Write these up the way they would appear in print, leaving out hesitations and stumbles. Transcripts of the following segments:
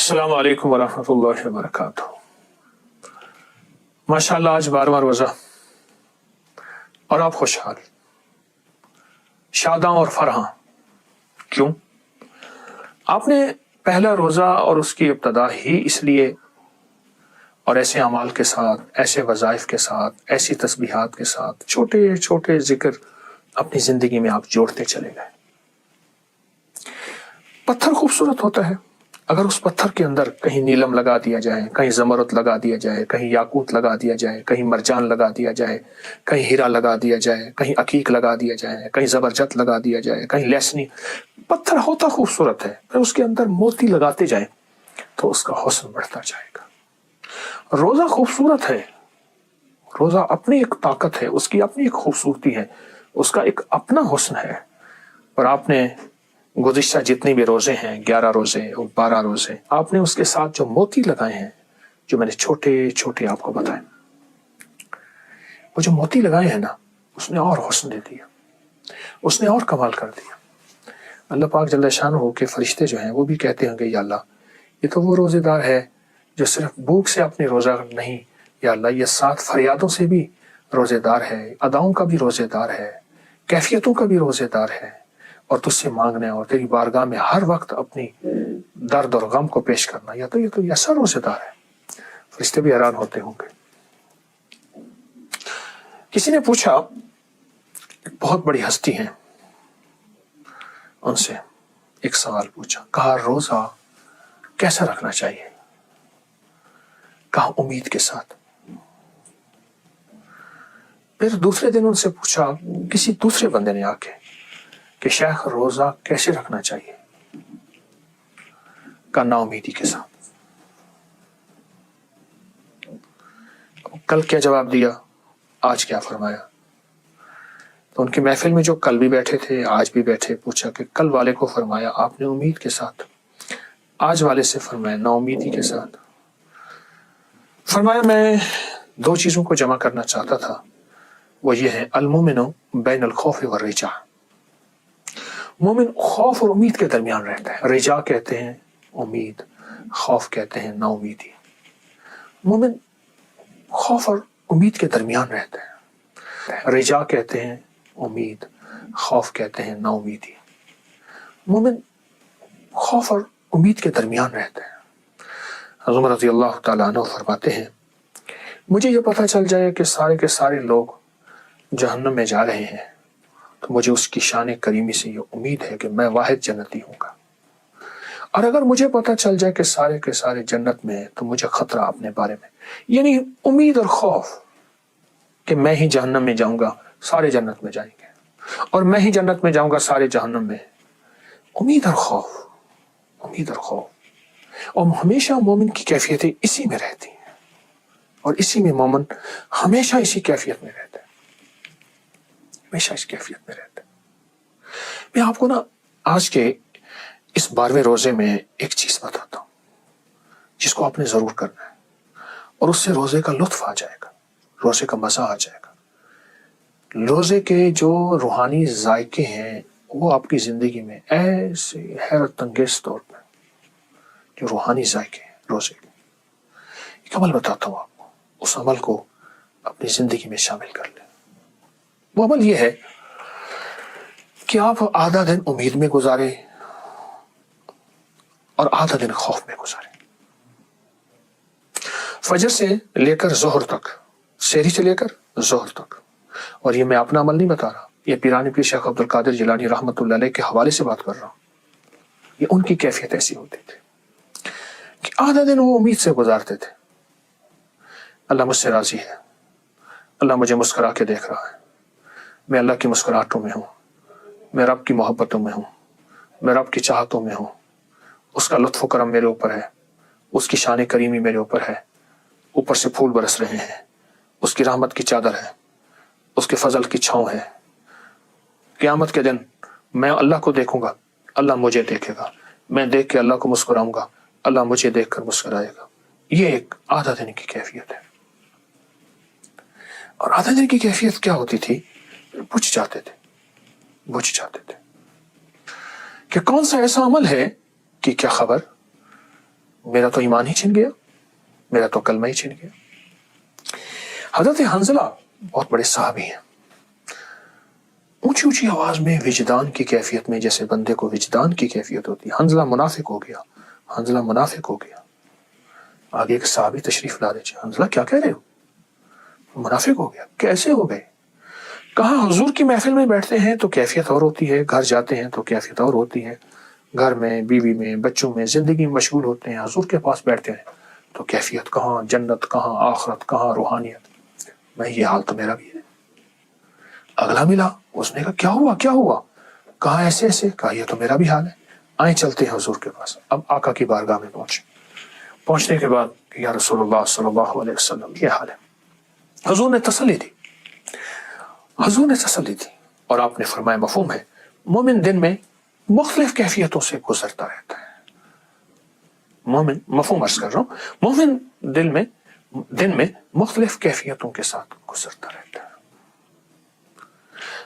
अस्सलाम वालेकुम वरहमतुल्लाहि वबरकातुह। माशाअल्लाह आज 12वां रोज़ा और आप खुशहाल, शादां और फरहां। क्यों? आपने पहला रोज़ा और उसकी इब्तदा ही इसलिए और ऐसे अमाल के साथ, ऐसे वज़ाइफ के साथ, ऐसी तस्बीहात के साथ, छोटे छोटे जिक्र अपनी ज़िंदगी में आप जोड़ते चले गए। पत्थर खूबसूरत होता है, अगर उस पत्थर के अंदर कहीं नीलम लगा दिया जाए, कहीं ज़मरुद लगा दिया जाए, कहीं याकूत लगा दिया जाए, कहीं मरजान लगा दिया जाए, कहीं हीरा लगा दिया जाए, कहीं अकीक लगा दिया जाए, कहीं ज़बरजत लगा दिया जाए, कहीं लेसनी, पत्थर होता खूबसूरत है, पर उसके अंदर मोती लगाते जाए तो उसका हुस्न बढ़ता जाएगा। रोज़ा खूबसूरत है, रोज़ा अपनी एक ताकत है, उसकी अपनी एक खूबसूरती है, उसका एक अपना हुस्न है। और आपने गुज़िश्ता जितने भी रोज़े हैं, 11 रोज़े और 12 रोज़े, आपने उसके साथ जो मोती लगाए हैं, जो मैंने छोटे छोटे आपको बताए, वो जो मोती लगाए हैं ना, उसने और हुस्न दे दिया, उसने और कमाल कर दिया। अल्लाह पाक जल्ल शानहू के फरिश्ते जो हैं वो भी कहते होंगे, या अल्लाह, ये तो वो रोज़ेदार है जो सिर्फ भूख से अपने रोज़ा नहीं, या अल्लाह ये 7 फरियादों से भी रोज़ेदार है, अदाओं का भी रोज़ेदार है, कैफियतों का भी रोज़ेदार है, और तुझसे मांगने और तेरी बारगाह में हर वक्त अपनी दर्द और गम को पेश करना, या तो ये तो ऐसा रोज़ेदार है। फरिश्ते भी हैरान होते होंगे। किसी ने पूछा, एक बहुत बड़ी हस्ती है, उनसे एक सवाल पूछा, कहा रोज़ा कैसा रखना चाहिए? कहा उम्मीद के साथ। फिर दूसरे दिन उनसे पूछा किसी दूसरे बंदे ने आके कि शेख रोज़ा कैसे रखना चाहिए? कहा नाउमीदी के साथ। कल क्या जवाब दिया, आज क्या फरमाया? तो उनकी महफिल में जो कल भी बैठे थे, आज भी बैठे, पूछा कि कल वाले को फरमाया आपने उम्मीद के साथ, आज वाले से फरमाया नाउमीदी के साथ। फरमाया मैं 2 चीज़ों को जमा करना चाहता था, वो ये है अल-मुमिनु बैनल खौफ व रिजा। मोमिन खौफ और उम्मीद के दरमियान रहता है। रिजा कहते हैं उम्मीद, खौफ कहते हैं नाउमीदी। मोमिन खौफ और उम्मीद के दरमियान रहता है। रिजा कहते हैं उम्मीद, खौफ कहते हैं नाउमीदी। मोमिन खौफ और उम्मीद के दरमियान रहता है। हज़रत उमर रज़ी अल्लाह तआला अन्हु फरमाते हैं, मुझे ये पता चल जाए कि सारे के सारे लोग जहन्नम में जा रहे हैं, तो मुझे उसकी शान करीमी से ये उम्मीद है कि मैं वाहिद जन्नती हूँगा। और अगर मुझे पता चल जाए कि सारे के सारे जन्नत में हैं, तो मुझे खतरा अपने बारे में, यानी उम्मीद और खौफ कि मैं ही जहन्नम में जाऊंगा, सारे जन्नत में जाएंगे, और मैं ही जन्नत में जाऊंगा, सारे जहन्नम में। उम्मीद और खौफ, उम्मीद और खौफ। और हमेशा मोमिन की कैफियतें इसी में रहती हैं, और इसी में मोमिन हमेशा इसी कैफियत में रहता है, हमेशा इस कैफियत में रहता है। मैं आपको ना आज के इस 12वें रोजे में एक चीज बताता हूं, जिसको आपने जरूर करना है, और उससे रोजे का लुत्फ आ जाएगा, रोजे का मजा आ जाएगा। रोजे के जो रूहानी जायके हैं वो आपकी जिंदगी में ऐसे हैरत अंगेज तौर पर जो रूहानी जायके हैं रोजे के, एक अमल बताता हूं आपको, उस अमल को अपनी जिंदगी में शामिल कर लें। वो अमल ये है कि आप आधा दिन उम्मीद में गुजारे और आधा दिन खौफ में गुजारे। फजर से लेकर जोहर तक, शहरी से लेकर जोहर तक। और ये मैं अपना अमल नहीं बता रहा, ये पीरानी पीर शेख अब्दुल कादिर जिलानी रहमतुल्लाह अलैह के हवाले से बात कर रहा हूं। ये उनकी कैफियत ऐसी होती थी कि आधा दिन वो उम्मीद से गुजारते थे, अल्लाह मुझसे राजी है, अल्लाह मुझे मुस्कुरा के देख रहा है, मैं अल्लाह की मुस्कुराहटों में हूँ, मैं रब की मोहब्बतों में हूँ, मैं रब की चाहतों में हूँ, उसका लुत्फ़ करम मेरे ऊपर है, उसकी शान करीमी मेरे ऊपर है, ऊपर से फूल बरस रहे हैं, उसकी रहमत की चादर है, उसके फजल की छाँव है। क़यामत के दिन मैं अल्लाह को देखूंगा, अल्लाह मुझे देखेगा, मैं देख के अल्लाह को मुस्कुराऊंगा, अल्लाह मुझे देख कर मुस्कुराएगा। ये एक आधा दिन की कैफियत है। और आधा दिन की कैफियत क्या होती थी? बुझ जाते थे कि कौन सा ऐसा अमल है कि क्या खबर मेरा तो ईमान ही छिन गया, मेरा तो कलमा ही छिन गया। हजरत हंजला बहुत बड़े सहाबी हैं। ऊंची ऊंची आवाज में विजदान की कैफियत में, जैसे बंदे को विजदान की कैफियत होती है, हंजला मुनाफिक हो गया, हंजला मुनाफिक हो गया। आगे एक सहाबी तशरीफ ला दीजिए, हंजला क्या कह रहे हो, मुनाफिक हो गया, कैसे हो गए? कहा हुजूर की महफिल में बैठते हैं तो कैफियत और होती है, घर जाते हैं तो कैफियत और होती है, घर में, बीवी में, बच्चों में, जिंदगी में मशगूल होते हैं, हुजूर के पास बैठते हैं तो कैफियत कहाँ, जन्नत कहाँ, आखिरत कहाँ, रूहानियत। मैं ये हाल तो मेरा भी है। अगला मिला, उसने कहा क्या हुआ, क्या हुआ? कहा ऐसे ऐसे। कहा ये तो मेरा भी हाल है, आए चलते हैं हुजूर के पास। अब आका की बारगाह में पहुंचे। पहुंचने के बाद या रसूलुल्लाह सल्लल्लाहु अलैहि वसल्लम ये हाल है। हुजूर ने तसल्ली दी, हुजूर ने तसल्ली दी और आपने फरमाया मफहूम है, मोमिन दिन में मुख्तलिफ कैफियतों से गुजरता रहता है। मोमिन, मफहूम अर्ज कर रहा हूं, मोमिन दिन में मुख्तलिफ कैफियतों के साथ गुजरता रहता है।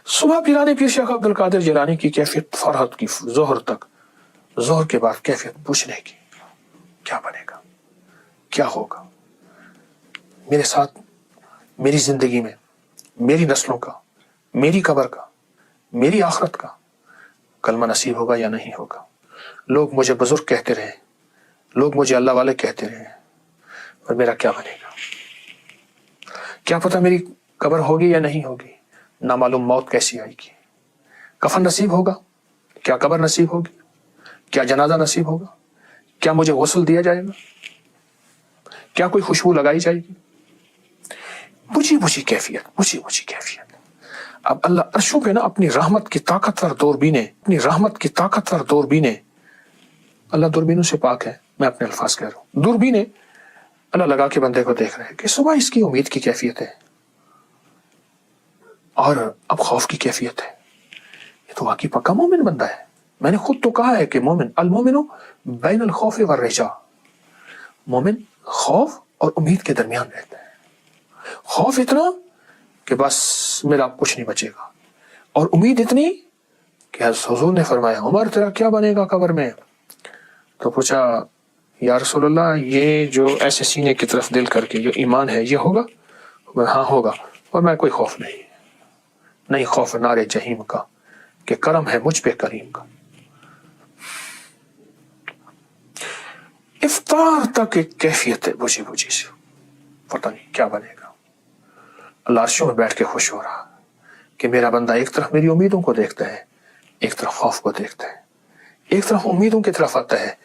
सुबह पीराने पीर शेख अब्दुल कादिर जिलानी की कैफियत फरहत की, जोहर तक, जोहर के बाद कैफियत पूछने की, क्या बनेगा, क्या होगा मेरे साथ, मेरी जिंदगी में, मेरी नस्लों का, मेरी कब्र का, मेरी आखिरत का, कलमा नसीब होगा या नहीं होगा। लोग मुझे बुजुर्ग कहते रहे, लोग मुझे अल्लाह वाले कहते रहे, और मेरा क्या बनेगा, क्या पता मेरी कब्र होगी या नहीं होगी, ना मालूम मौत कैसी आएगी, कफन नसीब होगा, क्या कब्र नसीब होगी, क्या जनाजा नसीब होगा, क्या मुझे गुस्ल दिया जाएगा, क्या कोई खुशबू लगाई जाएगी। बुझी बुझी कैफियत, बुझी बुझी कैफियत। अब अल्लाह अर्शों पे ना अपनी रहमत की ताकतवर दूरबीनें, अपनी रहमत की ताकतवर दूरबीनें, अल्लाह दूरबीनों से पाक है, मैं अपने अल्फाज कह रहा हूं, दूरबीनें अल्लाह लगा के बंदे को देख रहे हैं कि सुबह इसकी उम्मीद की कैफियत है और अब खौफ की कैफियत है। ये तो वाकई पक्का मोमिन बंदा है। मैंने खुद तो कहा है कि मोमिन, अल मोमिनो बैन अल खौफ व रजा, मोमिन खौफ और उम्मीद के दरमियान रहता है। खौफ इतना कि बस मेरा कुछ नहीं बचेगा, और उम्मीद इतनी कि हुजूर ने फरमाया उमर तेरा क्या बनेगा कब्र में। तो पूछा या रसूलल्लाह, ये जो ऐसे सीने की तरफ दिल करके जो ईमान है ये होगा? हाँ होगा। और मैं कोई खौफ नहीं खौफ नारे जहीम का, कि करम है मुझ पे करीम का। इफ्तार तक एक कैफियत है बुझी बुझी से, पता नहीं क्या बनेगा। अल्लाह अर्शों में बैठ के खुश हो रहा कि मेरा बंदा एक तरफ मेरी उम्मीदों को देखता है, एक तरफ खौफ को देखता है, एक तरफ उम्मीदों की तरफ आता है,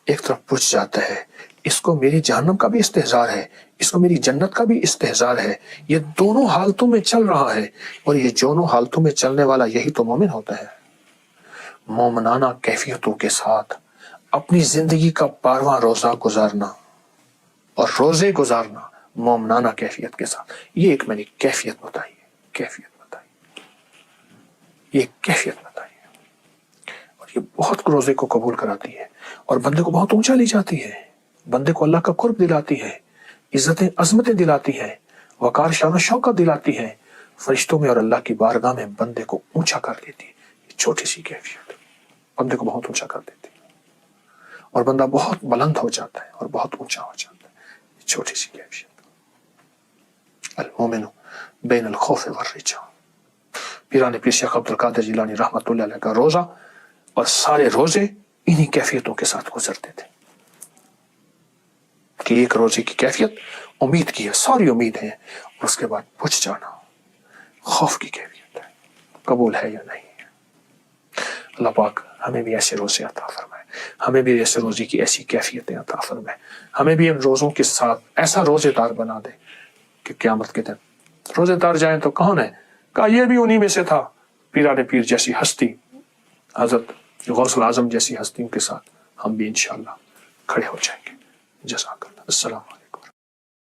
एक तरफ बुझ जाता है। इसको मेरी जहन्नम का भी इस्तेहजार है, इसको मेरी जन्नत का भी इस्तेहजार है। ये दोनों हालतों में चल रहा है, और ये दोनों हालतों में चलने वाला यही तो मोमिन होता है। मोमनाना कैफियतों के साथ अपनी जिंदगी का 12वां रोजा गुजारना, और रोजे गुजारना मोमनाना कैफियत के साथ, ये एक मैंने कैफियत बताई है, कैफियत बताई, ये कैफियत बताई है। और ये बहुत रोजे को कबूल कराती है, और बंदे को बहुत ऊंचा ले जाती है, बंदे को अल्लाह का कुर्ब दिलाती है, इज्जतें अजमतें दिलाती है, वकार शान शौकत दिलाती है, फरिश्तों में और अल्लाह की बारगाह में बंदे को ऊंचा कर देती है। ये छोटी सी कैफियत बंदे को बहुत ऊंचा कर देती है, और बंदा बहुत बुलंद हो जाता है और बहुत ऊंचा हो जाता है। छोटी सी कैफियत, अल मोमिनु बैन अल खौफ व रजा। पीराने पीर शेख अब्दुल कादिर जिलानी रहमतुल्लाह अलैह का रोजा और सारे रोजे इन्हीं कैफियतों के साथ गुजरते थे। कि एक रोजे की कैफियत उम्मीद की है, सारी उम्मीद है, और उसके बाद बुझ जाना खौफ की कैफियत है, कबूल है या नहीं है। अल्लाह पाक हमें भी ऐसे रोजे अता फरमाए, हमें भी ऐसे रोजे की ऐसी कैफियतें अता फरमाए, हमें भी इन रोजों के साथ ऐसा रोजेदार बना दे कि क़यामत के दिन रोजेदार जाए तो कौन है? कहा ये भी उन्हीं में से था, पीराने पीर जैसी हस्ती, हजरत गौसुल आजम जैसी हस्तियों के साथ हम भी इंशाअल्लाह खड़े हो जाएंगे। जज़ाकल्लाह। अस्सलाम वालेकुम।